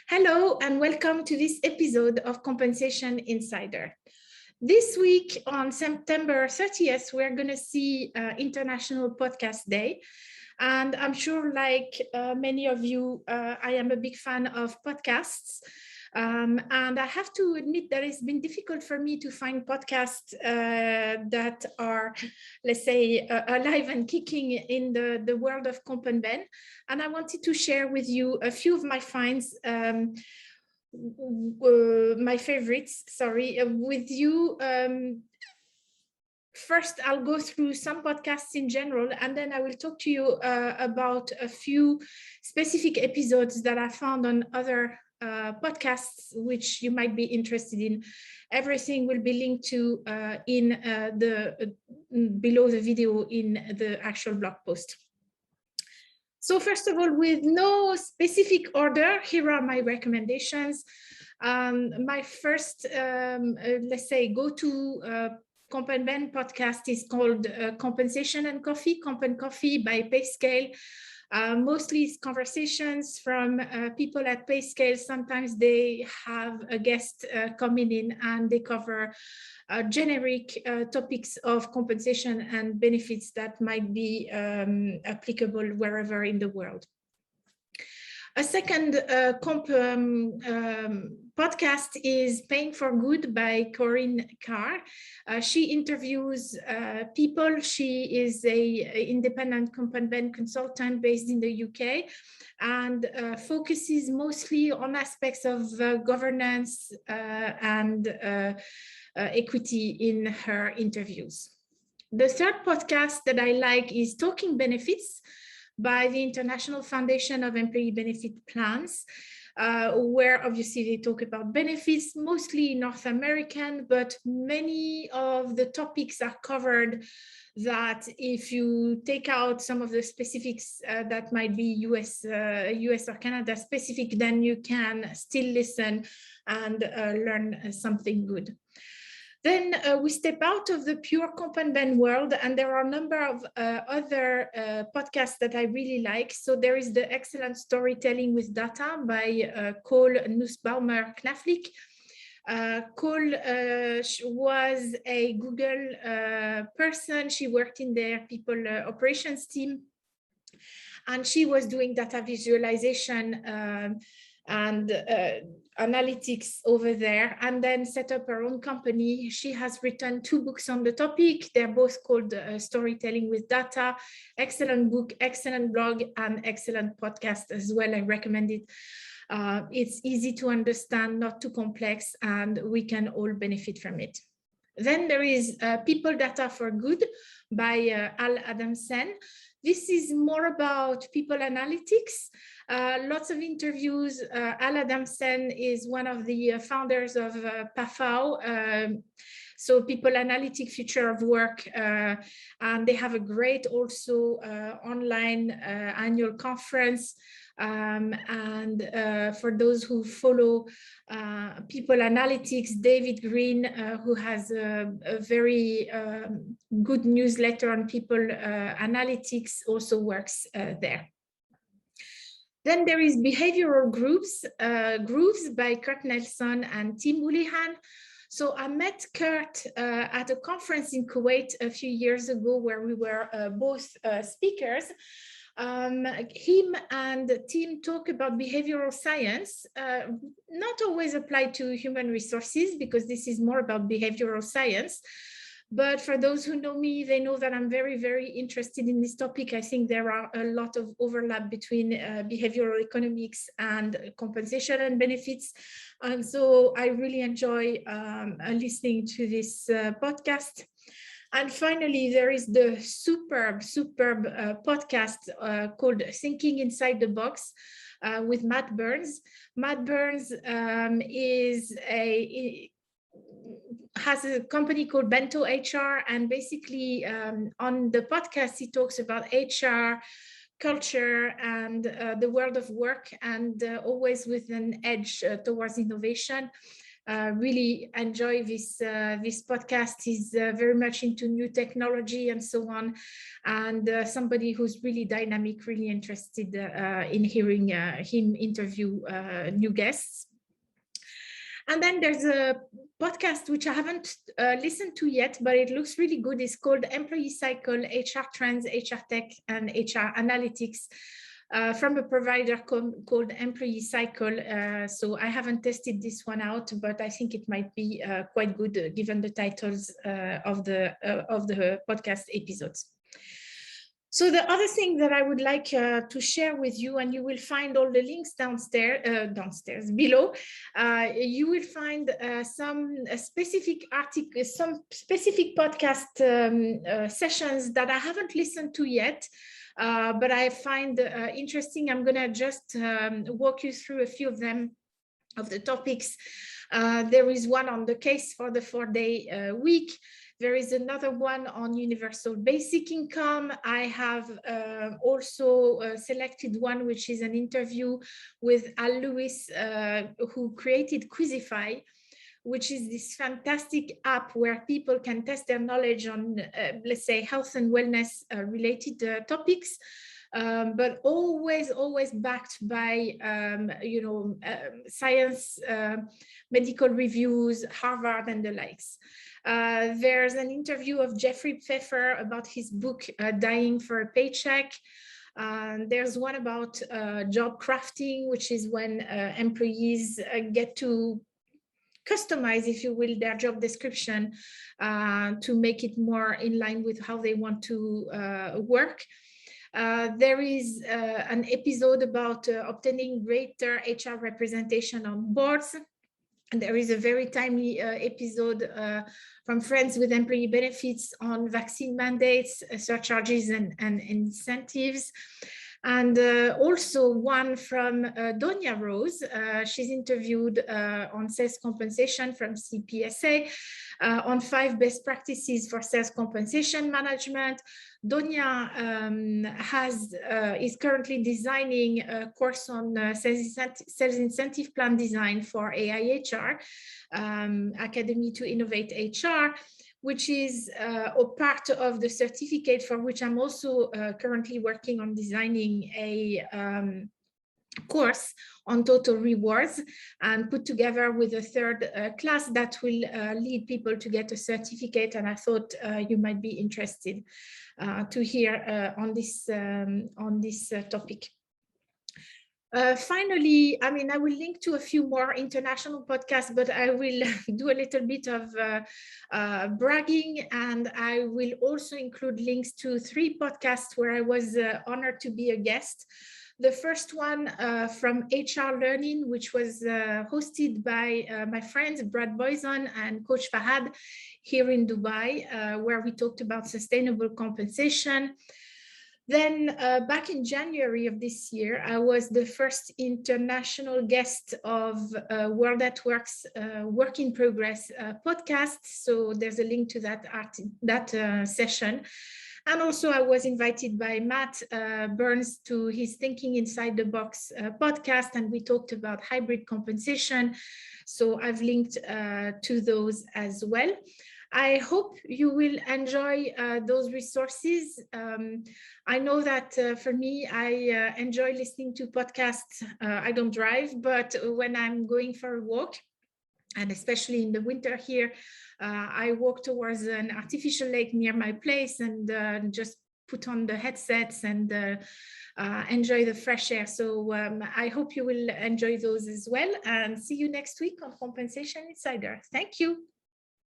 Hello and welcome to this episode of Compensation Insider. This week on September 30th, we're going to see International Podcast Day. And I'm sure like many of you, I am a big fan of podcasts. And I have to admit that it's been difficult for me to find podcasts that are, let's say, alive and kicking in the world of Comp and Ben. And I wanted to share with you a few of my finds, my favorites, with you. First, I'll go through some podcasts in general, and then I will talk to you about a few specific episodes that I found on other podcasts, which you might be interested in. Everything will be linked to in below the video in the actual blog post. So first of all, with no specific order, here are my recommendations. My first, let's say, go-to Comp and Ben podcast is called Compensation and Coffee, Comp and Coffee by PayScale. Mostly it's conversations from people at PayScale. Sometimes they have a guest coming in and they cover generic topics of compensation and benefits that might be applicable wherever in the world. A second podcast is Paying for Good by Corinne Carr. She interviews people. She is a independent Comp and Ben consultant based in the UK and focuses mostly on aspects of governance and equity in her interviews. The third podcast that I like is Talking Benefits by the International Foundation of Employee Benefit Plans, where obviously they talk about benefits, mostly North American, but many of the topics are covered that if you take out some of the specifics that might be US or Canada specific, then you can still listen and learn something good. Then we step out of the pure Comp and Ben world, and there are a number of other podcasts that I really like. So there is the Excellent Storytelling with Data by Cole Nussbaumer-Knaflic. Cole was a Google person. She worked in their people operations team, and she was doing data visualization and analytics over there, and then set up her own company. She has written 2 books on the topic. They're both called Storytelling with Data. Excellent book, excellent blog, and excellent podcast as well. I recommend it. It's easy to understand, not too complex, and we can all benefit from it. Then there is People Data for Good by Al Adamson. This is more about people analytics. Lots of interviews. Al Adamson is one of the founders of PAFAO, so People Analytic Future of Work, and they have a great also online annual conference. And for those who follow people analytics, David Green, who has a very good newsletter on people analytics, also works there. Then there is Behavioral Grooves by Kurt Nelson and Tim Houlihan. So I met Kurt at a conference in Kuwait a few years ago where we were both speakers. Him and the team talk about behavioral science, not always applied to human resources because this is more about behavioral science. But for those who know me, they know that I'm very, very interested in this topic. I think there are a lot of overlap between behavioral economics and compensation and benefits. And so I really enjoy listening to this podcast. And finally, there is the superb podcast called Thinking Inside the Box with Matt Burns. Matt Burns has a company called Bento HR, and basically on the podcast he talks about HR, culture, and the world of work, and always with an edge towards innovation. really enjoy this podcast. He's very much into new technology and so on, and somebody who's really dynamic, really interested in hearing him interview new guests. And then there's a podcast which I haven't listened to yet, but it looks really good. It's called Employee Cycle, HR Trends, HR Tech, and HR Analytics, from a provider called Employee Cycle. So I haven't tested this one out, but I think it might be quite good given the titles of the podcast episodes. So the other thing that I would like to share with you, and you will find all the links downstairs below, you will find some specific articles, some specific podcast sessions that I haven't listened to yet, but I find interesting. I'm going to just walk you through a few of them, of the topics. There is one on the case for the 4-day week. There is another one on universal basic income. I have also selected one, which is an interview with Al Lewis, who created Quizify, which is this fantastic app where people can test their knowledge on, let's say, health and wellness related topics. But always backed by, science, medical reviews, Harvard and the likes. There's an interview of Jeffrey Pfeffer about his book, Dying for a Paycheck. There's one about job crafting, which is when employees get to customize, if you will, their job description to make it more in line with how they want to work. There is an episode about obtaining greater HR representation on boards. And there is a very timely episode from Friends with Employee Benefits on vaccine mandates, surcharges, and incentives. And also one from Donia Rose. She's interviewed on sales compensation from CPSA, on 5 best practices for sales compensation management. Donia is currently designing a course on sales incentive plan design for AIHR, Academy to Innovate HR, which is a part of the certificate for which I'm also currently working on designing a course on total rewards, and put together with a third class that will lead people to get a certificate. And I thought you might be interested to hear on this topic. Finally, I will link to a few more international podcasts, but I will do a little bit of bragging, and I will also include links to 3 podcasts where I was honored to be a guest. The first one from HR Learning, which was hosted by my friends Brad Boyson and Coach Fahad here in Dubai, where we talked about sustainable compensation. Then back in January of this year, I was the first international guest of World at Work's Work in Progress podcast. So there's a link to that session. And also I was invited by Matt Burns to his Thinking Inside the Box podcast, and we talked about hybrid compensation. So I've linked to those as well. I hope you will enjoy those resources. I know that for me, I enjoy listening to podcasts. I don't drive, but when I'm going for a walk, and especially in the winter here, I walk towards an artificial lake near my place and just put on the headsets and enjoy the fresh air. So I hope you will enjoy those as well, and see you next week on Compensation Insider. Thank you.